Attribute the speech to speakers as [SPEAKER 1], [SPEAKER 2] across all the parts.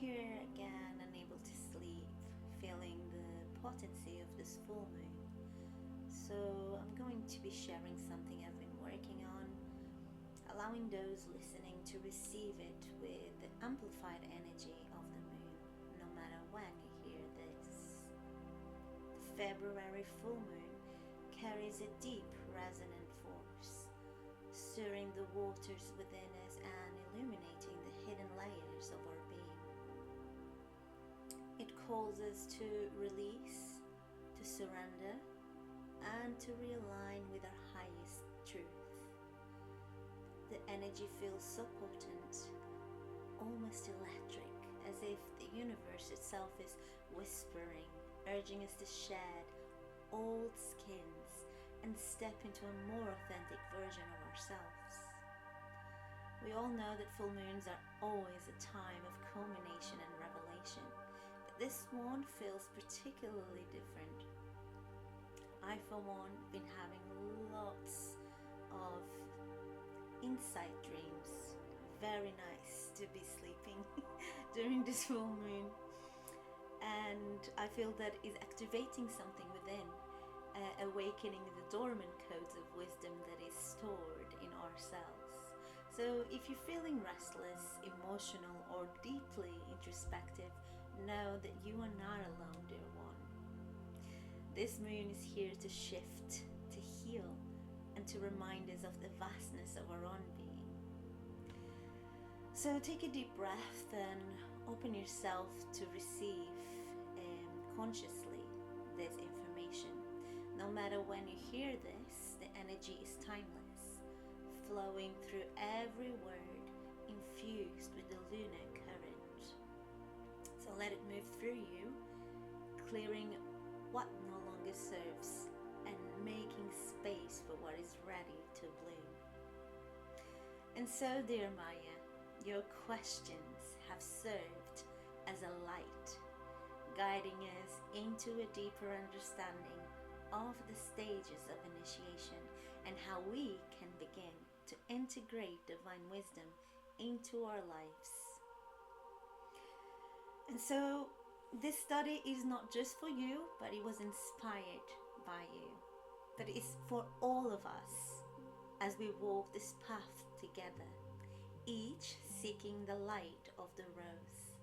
[SPEAKER 1] here again, unable to sleep, feeling the potency of this full moon. So I'm going to be sharing something I've been working on, allowing those listening to receive it with the amplified energy of the moon, no matter when you hear this. The February full moon carries a deep, resonant force, stirring the waters within us and illuminating the hidden layers of our being. It calls us to release, to surrender, and to realign with our highest truth. The energy feels so potent, almost electric, as if the universe itself is whispering, urging us to shed old skins and step into a more authentic version of ourselves. We all know that full moons are always a time of culmination and revelation, but this one feels particularly different. I, for one, been having lots of insight dreams. Very nice to be sleeping during this full moon, and I feel that is activating something within, awakening the dormant codes of wisdom that is stored in ourselves. So if you're feeling restless, emotional, or deeply introspective, know that you are not alone, dear one. This moon is here to shift, to heal, and to remind us of the vastness of our own being. So take a deep breath and open yourself to receive consciously this information. No matter when you hear this, the energy is timeless, flowing through every word, infused with the lunar current. So let it move through you, clearing what no longer serves and making space for what is ready to bloom. And so, dear Maia, your questions have served as a light, guiding us into a deeper understanding of the stages of initiation and how we can begin to integrate divine wisdom into our lives. And so this study is not just for you, but it was inspired by you. But it's for all of us as we walk this path together, each seeking the light of the rose.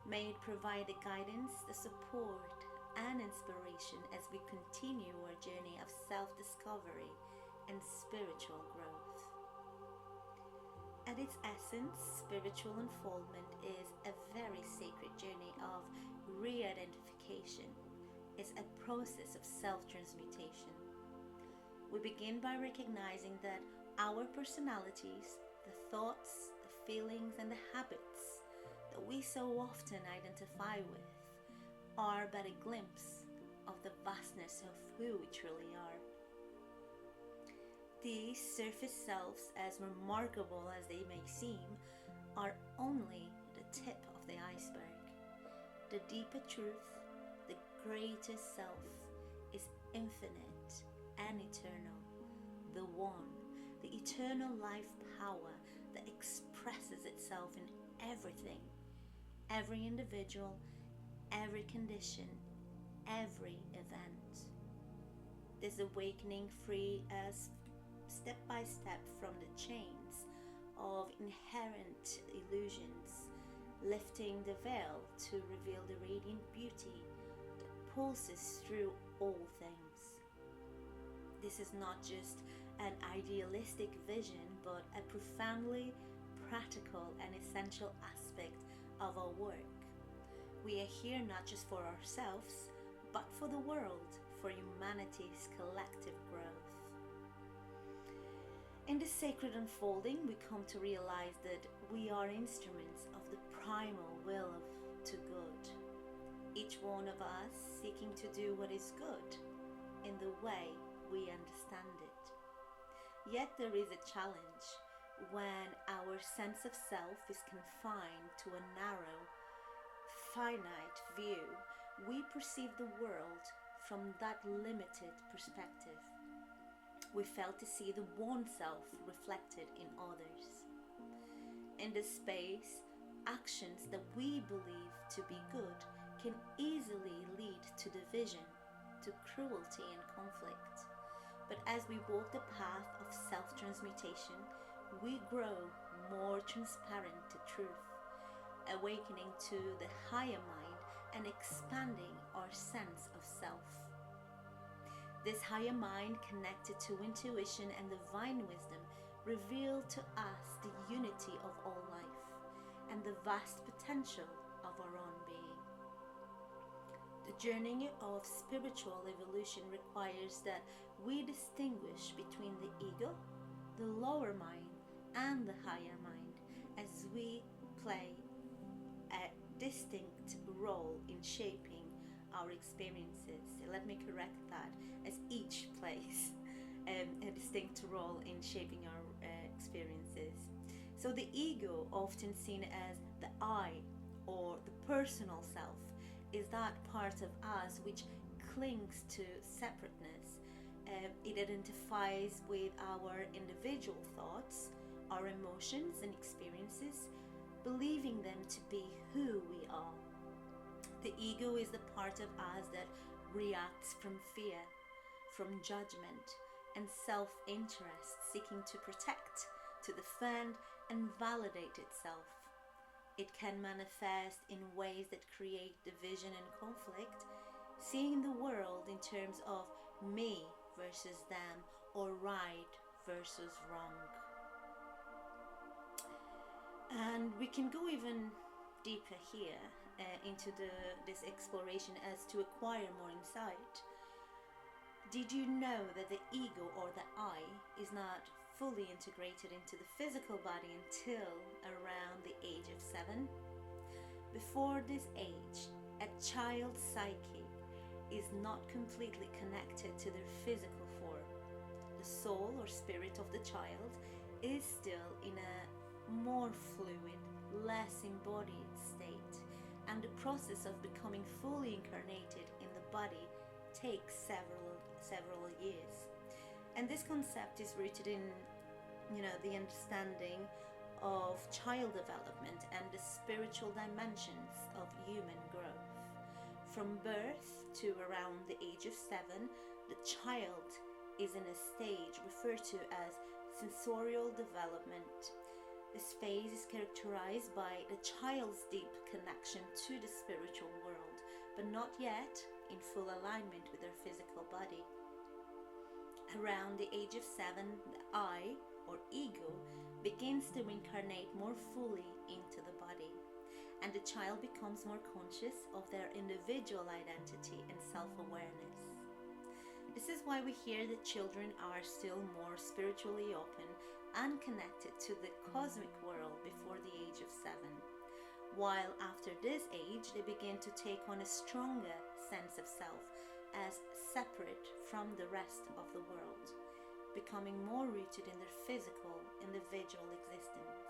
[SPEAKER 1] May it provide the guidance, the support, and inspiration as we continue our journey of self-discovery and spiritual growth. At its essence, spiritual unfoldment is a very sacred journey of re-identification. It's a process of self-transmutation. We begin by recognizing that our personalities, the thoughts, the feelings, and the habits that we so often identify with are but a glimpse of the vastness of who we truly are. These surface selves, as remarkable as they may seem, are only the tip of the iceberg. The deeper truth, the greatest self, is infinite and eternal, the one, the eternal life power that expresses itself in everything, every individual, every condition, every event. This awakening frees us step by step from the chains of inherent illusions, lifting the veil to reveal the radiant beauty that pulses through all things. This is not just an idealistic vision, but a profoundly practical and essential aspect of our work. We are here not just for ourselves, but for the world, for humanity's collective growth. In this sacred unfolding, we come to realize that we are instruments of the primal will to good. Each one of us seeking to do what is good in the way we understand it. Yet there is a challenge when our sense of self is confined to a narrow, finite view. We perceive the world from that limited perspective. We fail to see the one self reflected in others. In this space, actions that we believe to be good can easily lead to division, to cruelty and conflict. But as we walk the path of self-transmutation, we grow more transparent to truth, awakening to the higher mind and expanding our sense of self. This higher mind, connected to intuition and divine wisdom, reveal to us the unity of all life and the vast potential of our own being. The journey of spiritual evolution requires that we distinguish between the ego, the lower mind, and the higher mind, as we play a distinct role in shaping our experiences. Let me correct that, as each plays a distinct role in shaping our experiences. So the ego, often seen as the I or the personal self, is that part of us which clings to separateness. It identifies with our individual thoughts, our emotions and experiences, believing them to be who we are. The ego is the part of us that reacts from fear, from judgment, and self-interest, seeking to protect, to defend, and validate itself. It can manifest in ways that create division and conflict, seeing the world in terms of me versus them, or right versus wrong. And we can go even deeper here into this exploration as to acquire more insight. Did you know that the ego, or the I, is not fully integrated into the physical body until around the age of 7? Before this age, a child's psyche is not completely connected to their physical form. The soul or spirit of the child is still in a more fluid, less embodied state, and the process of becoming fully incarnated in the body takes several years. And this concept is rooted in the understanding of child development and the spiritual dimensions of human growth. From birth to around the age of 7, the child is in a stage referred to as sensorial development. This phase is characterized by the child's deep connection to the spiritual world, but not yet in full alignment with their physical body. Around the age of 7, the I, or ego, begins to incarnate more fully into the body, and the child becomes more conscious of their individual identity and self-awareness. This is why we hear that children are still more spiritually open and connected to the cosmic world before the age of 7, while after this age they begin to take on a stronger sense of self as separate from the rest of the world, becoming more rooted in their physical, individual existence.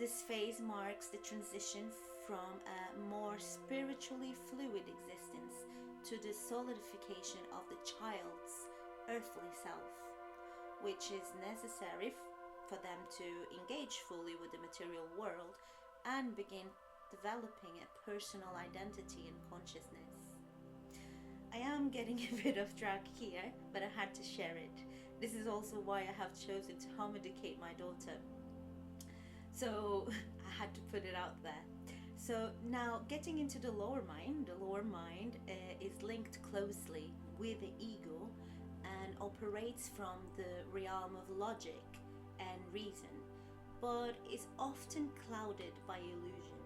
[SPEAKER 1] This phase marks the transition from a more spiritually fluid existence to the solidification of the child's earthly self, which is necessary for them to engage fully with the material world and begin developing a personal identity and consciousness. I am getting a bit off track here, but I had to share it. This is also why I have chosen to home-educate my daughter. So I had to put it out there. So now, getting into the lower mind is linked closely with the ego and operates from the realm of logic and reason, but is often clouded by illusion.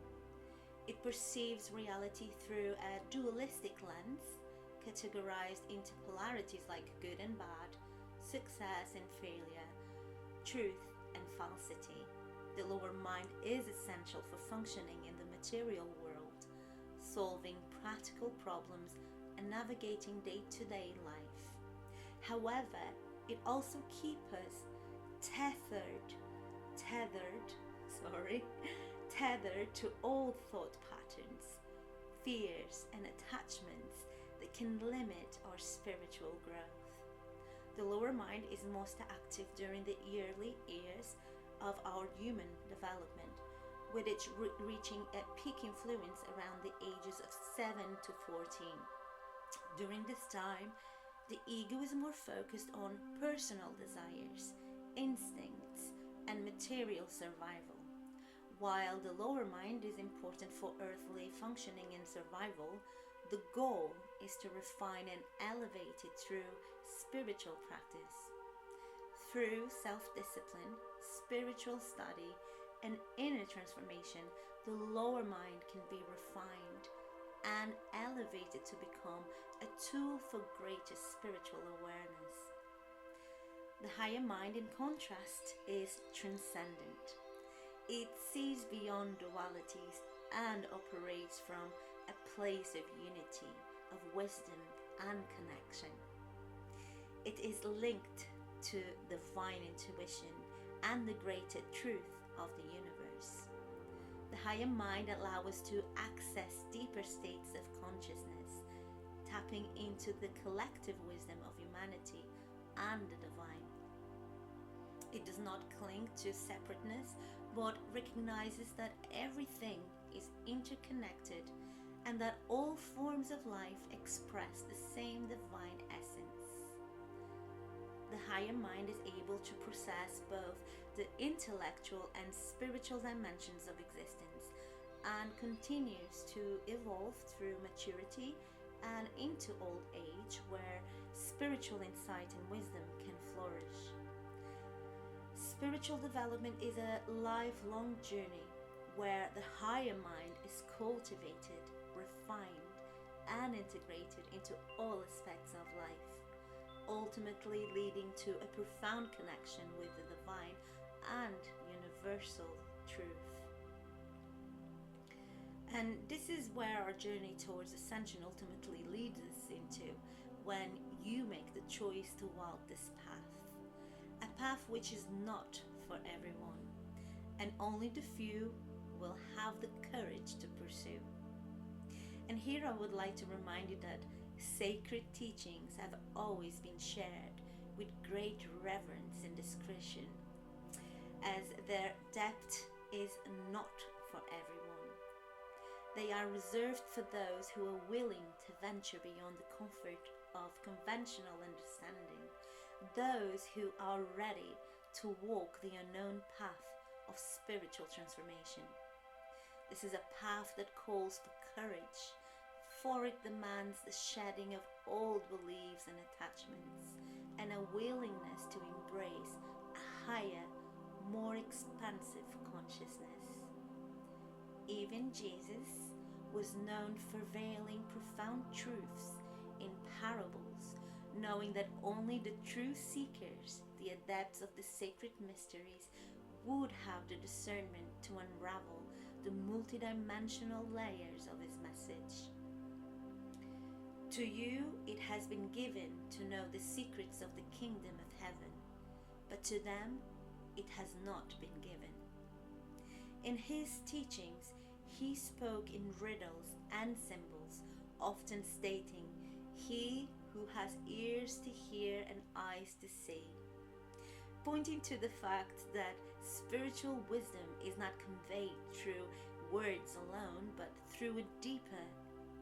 [SPEAKER 1] It perceives reality through a dualistic lens, categorized into polarities like good and bad, success and failure, truth and falsity. The lower mind is essential for functioning in the material world, solving practical problems and navigating day-to-day life. However, it also keeps us tethered to old thought patterns, fears and attachments that can limit our spiritual growth. The lower mind is most active during the early years of our human development, with it reaching a peak influence around the ages of 7 to 14. During this time, the ego is more focused on personal desires, instincts, and material survival. While the lower mind is important for earthly functioning and survival, the goal is to refine and elevate it through spiritual practice. Through self-discipline, spiritual study, and inner transformation, the lower mind can be refined and elevated to become a tool for greater spiritual awareness. The higher mind, in contrast, is transcendent. It sees beyond dualities and operates from a place of unity, of wisdom and connection. It is linked to divine intuition and the greater truth of the universe. The higher mind allows us to access deeper states of consciousness, tapping into the collective wisdom of humanity and the divine. It does not cling to separateness, but recognizes that everything is interconnected and that all forms of life express the same divine essence. The higher mind is able to process both the intellectual and spiritual dimensions of existence and continues to evolve through maturity and into old age, where spiritual insight and wisdom can flourish. Spiritual development is a lifelong journey where the higher mind is cultivated, refined, and integrated into all aspects of life, ultimately leading to a profound connection with the divine and universal truth. And this is where our journey towards ascension ultimately leads us into, when you make the choice to walk this path. A path which is not for everyone, and only the few will have the courage to pursue. And here I would like to remind you that sacred teachings have always been shared with great reverence and discretion, as their depth is not for everyone. They are reserved for those who are willing to venture beyond the comfort of conventional understanding, those who are ready to walk the unknown path of spiritual transformation. This is a path that calls for courage, for it demands the shedding of old beliefs and attachments, and a willingness to embrace a higher, more expansive consciousness. Even Jesus was known for veiling profound truths in parables, knowing that only the true seekers, the adepts of the sacred mysteries, would have the discernment to unravel the multidimensional layers of his message. To you it has been given to know the secrets of the kingdom of heaven, but to them it has not been given. In his teachings, he spoke in riddles and symbols, often stating, "He who has ears to hear and eyes to see," pointing to the fact that spiritual wisdom is not conveyed through words alone, but through a deeper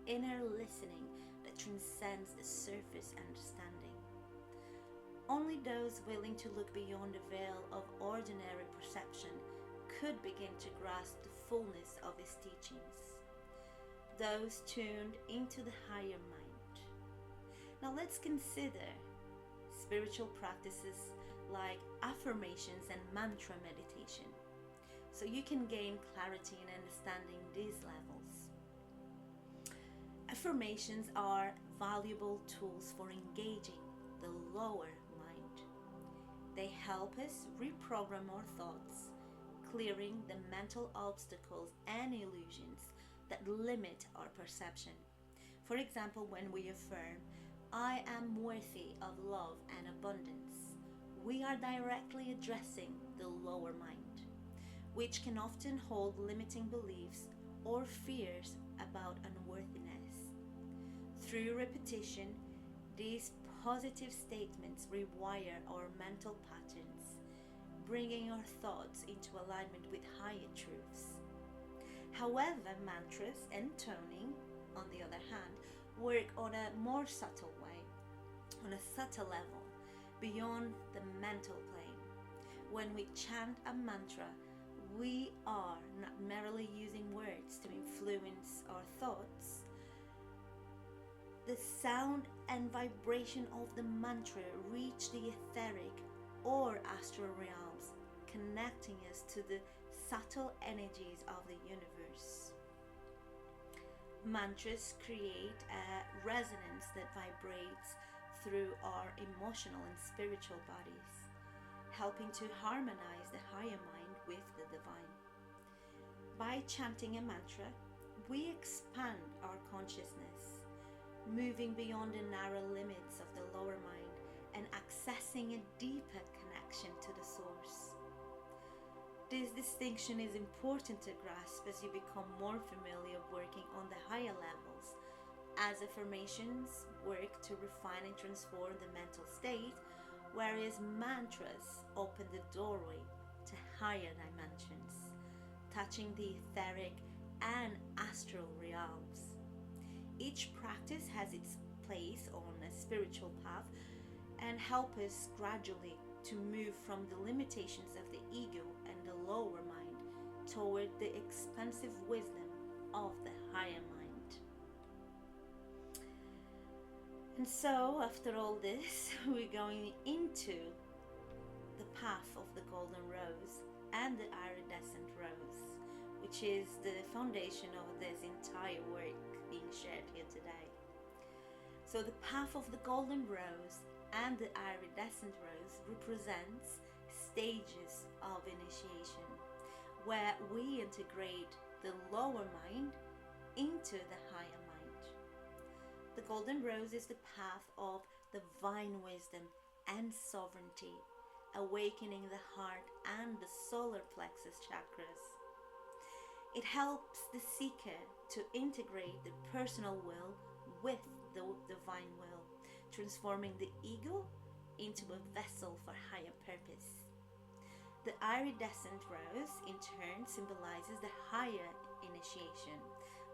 [SPEAKER 1] inner listening that transcends the surface understanding. Only those willing to look beyond the veil of ordinary perception could begin to grasp the fullness of his teachings, those tuned into the higher mind. Now let's consider spiritual practices like affirmations and mantra meditation, so you can gain clarity in understanding these levels. Affirmations are valuable tools for engaging the lower mind. They help us reprogram our thoughts, clearing the mental obstacles and illusions that limit our perception. For example, when we affirm, "I am worthy of love and abundance," we are directly addressing the lower mind, which can often hold limiting beliefs or fears about unworthiness. Through repetition, these positive statements rewire our mental patterns, bringing our thoughts into alignment with higher truths. However, mantras and toning, on the other hand, work on a more subtle way, on a subtle level, beyond the mental plane. When we chant a mantra, we are not merely using words to influence our thoughts. The sound and vibration of the mantra reach the etheric or astral realms, connecting us to the subtle energies of the universe. Mantras create a resonance that vibrates through our emotional and spiritual bodies, helping to harmonize the higher mind with the divine. By chanting a mantra, we expand our consciousness, moving beyond the narrow limits of the lower mind and accessing a deeper connection to the source. This distinction is important to grasp as you become more familiar working on the higher levels, as affirmations work to refine and transform the mental state, whereas mantras open the doorway to higher dimensions, touching the etheric and astral realms. Each practice has its place on a spiritual path and help us gradually to move from the limitations of the ego and the lower mind toward the expansive wisdom of the higher mind. And so, after all this, we're going into the path of the golden rose and the iridescent rose, which is the foundation of this entire work being shared here today. So the path of the golden rose and the iridescent rose represents stages of initiation, where we integrate the lower mind into the higher mind. The golden rose is the path of divine wisdom and sovereignty, awakening the heart and the solar plexus chakras. It helps the seeker to integrate the personal will with the divine will, transforming the ego into a vessel for higher purpose. The iridescent rose, in turn, symbolizes the higher initiation,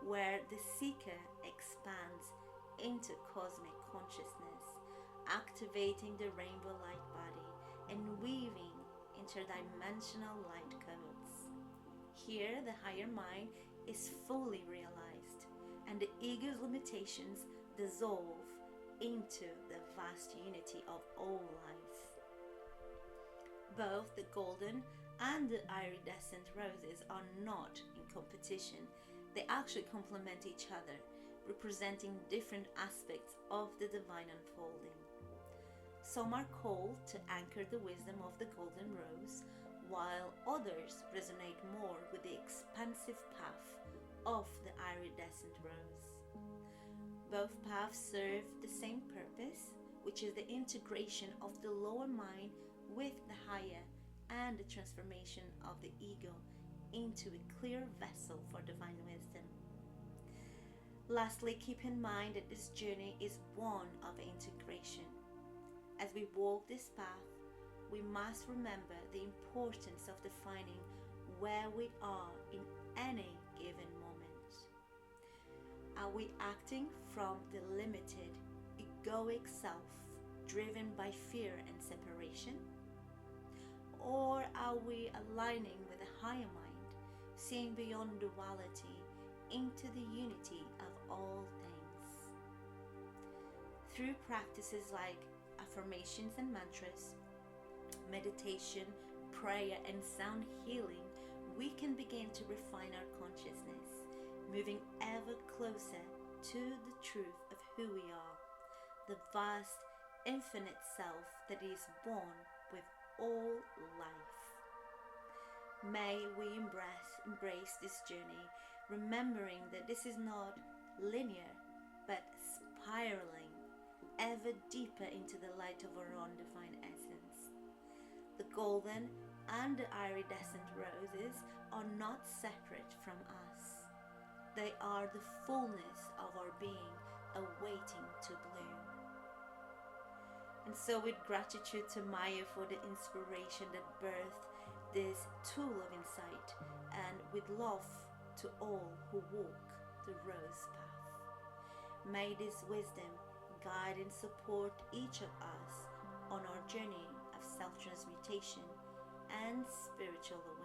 [SPEAKER 1] where the seeker expands into cosmic consciousness, activating the rainbow light body and weaving interdimensional light codes. Here, the higher mind is fully realized, and the ego's limitations dissolve into the vast unity of all life. Both the golden and the iridescent roses are not in competition. They actually complement each other, representing different aspects of the divine unfolding. Some are called to anchor the wisdom of the golden rose, while others resonate more with the expansive path of the iridescent rose. Both paths serve the same purpose, which is the integration of the lower mind with the higher and the transformation of the ego into a clear vessel for divine wisdom. Lastly, keep in mind that this journey is one of integration. As we walk this path, we must remember the importance of defining where we are in any given moment. Are we acting from the limited, egoic self, driven by fear and separation? Or are we aligning with a higher mind, seeing beyond duality into the unity of all things? Through practices like affirmations and mantras, meditation, prayer, and sound healing, we can begin to refine our consciousness, moving ever closer to the truth of who we are, the vast, infinite self that is born with all life. May we embrace this journey, remembering that this is not linear, but spiraling ever deeper into the light of our own divine essence. The golden and the iridescent roses are not separate from us. They are the fullness of our being awaiting to bloom. And so, with gratitude to Maia for the inspiration that birthed this tool of insight, and with love to all who walk the rose path. May this wisdom guide and support each of us on our journey of self-transmutation and spiritual awakening.